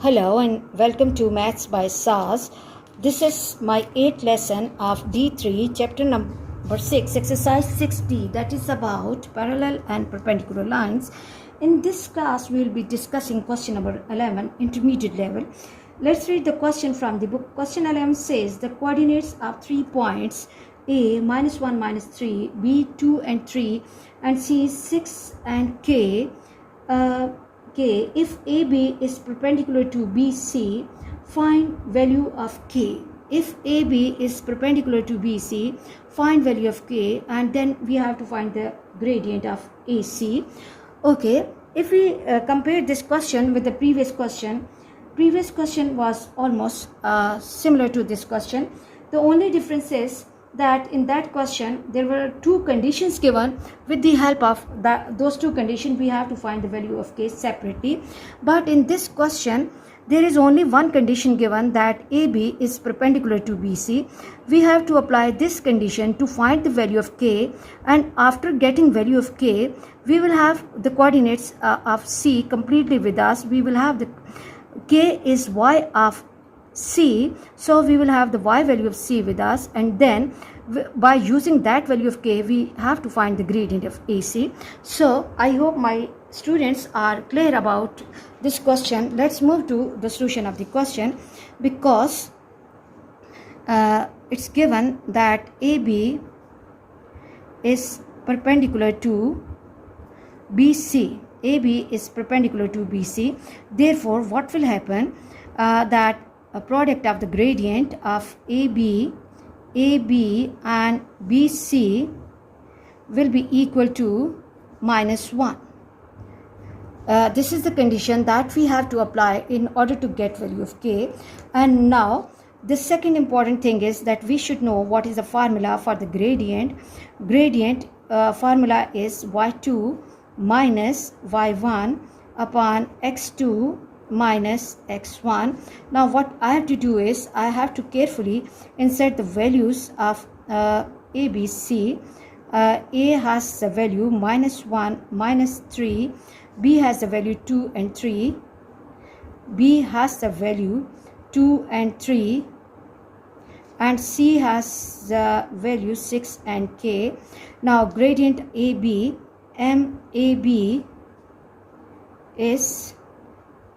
Hello and welcome to Maths by SAS. This is my 8th lesson of D3, chapter number 6, exercise 6D, that is about parallel and perpendicular lines. In this class, we will be discussing question number 11, intermediate level. Let's read the question from the book. Question 11 says the coordinates of 3 points A, -1, -3, B, 2 and 3, and C, 6 and K. If AB is perpendicular to BC, find value of K. If AB is perpendicular to BC, find value of K, and then we have to find the gradient of AC. Okay, if we compare this question with the previous question was almost similar to this question. The only difference is that in that question there were two conditions given. With the help of those two conditions, we have to find the value of K separately. But in this question there is only one condition given, that AB is perpendicular to BC. We have to apply this condition to find the value of K, and after getting value of K, we will have the coordinates of C completely with us. We will have the K is y of C, so we will have the y value of C with us, and then by using that value of K, we have to find the gradient of AC. So I hope my students are clear about this question. Let's move to the solution of the question, because it's given that AB is perpendicular to BC. AB is perpendicular to BC. Therefore, what will happen, that a product of the gradient of AB and BC will be equal to -1. This is the condition that we have to apply in order to get value of K. And now the second important thing is that we should know what is the formula for the gradient. Gradient formula is y2 minus y1 upon x2 minus x1. Now what I have to do is I have to carefully insert the values of ABC. A has the value -1, -3, B has the value 2 and 3, B has the value 2 and 3, and C has the value 6 and K. Now gradient AB, MAB is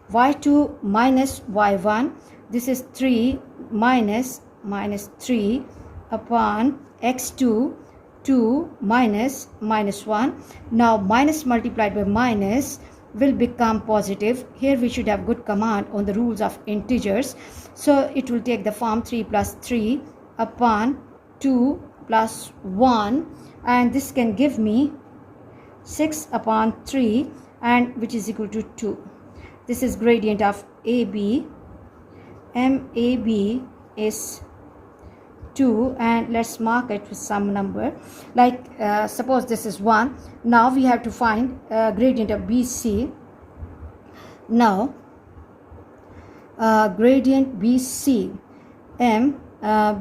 y2 minus y1. This is 3 minus -3 upon x2, 2 minus -1. Now minus multiplied by minus will become positive. Here we should have good command on the rules of integers. So it will take the form 3 plus 3 upon 2 plus 1, and this can give me 6 upon 3, and which is equal to 2. This is gradient of AB. MAB is 2, and let's mark it with some number, like suppose this is 1. Now we have to find gradient of BC. Now gradient BC, M,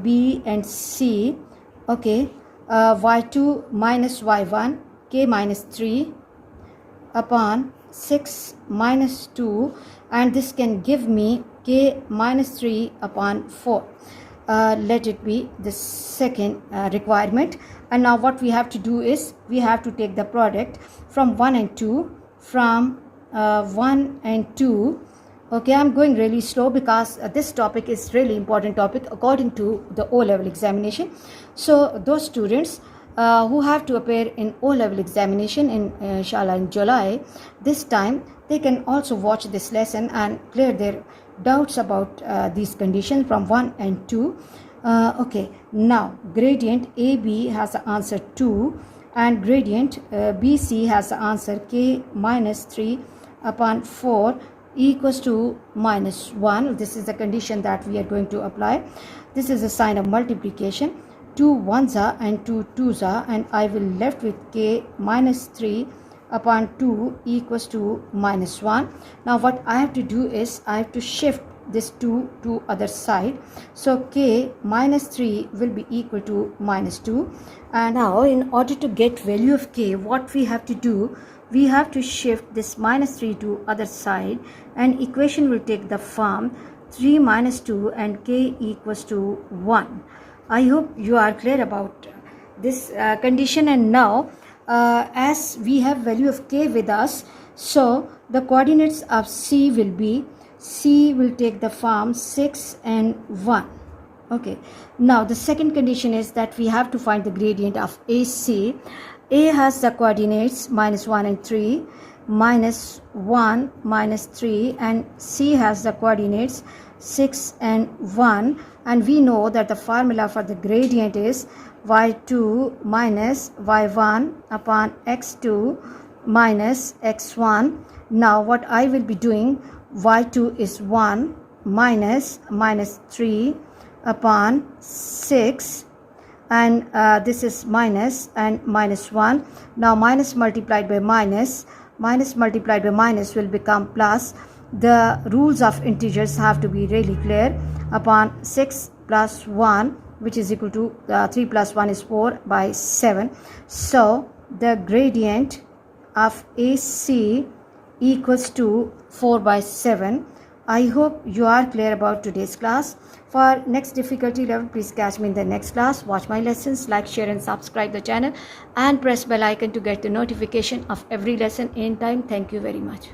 B and C. Okay, y2 minus y1, K minus 3 upon 6 minus 2, and this can give me K minus 3 upon 4. Let it be the second requirement. And now what we have to do is we have to take the product from 1 and 2, from 1 and 2. Okay, I'm going really slow because this topic is really important topic according to the O-level examination. So those students who have to appear in O-level examination inshallah in July, this time they can also watch this lesson and clear their doubts about these conditions from 1 and 2. Okay, now gradient AB has the answer 2, and gradient BC has the answer K minus 3 upon 4 equals to -1. This is the condition that we are going to apply. This is a sign of multiplication. 2 ones are and 2 twos are, and I will left with K minus 3 upon 2 equals to -1. Now what I have to do is I have to shift this 2 to other side. So K minus 3 will be equal to -2. And now in order to get value of K, what we have to do, we have to shift this minus 3 to other side, and equation will take the form 3 minus 2 and k equals to 1. I hope you are clear about this condition. And now as we have value of k with us, so the coordinates of c will take the form 6 and 1. Okay, now the second condition is that we have to find the gradient of AC. A has the coordinates minus 1 and 3, minus 1, minus 3, and C has the coordinates 6 and 1, and we know that the formula for the gradient is y2 minus y1 upon x2 minus x1. Now what I will be doing, y2 is 1 minus 3 upon 6, and this is minus and minus 1. Now minus multiplied by minus will become plus. The rules of integers have to be really clear. Upon 6 plus 1, which is equal to 3 plus 1 is 4 by 7. So the gradient of AC equals to 4 by 7. I hope you are clear about today's class. For next difficulty level, please catch me in the next class. Watch my lessons, like, share and subscribe the channel, and press bell icon to get the notification of every lesson in time. Thank you very much.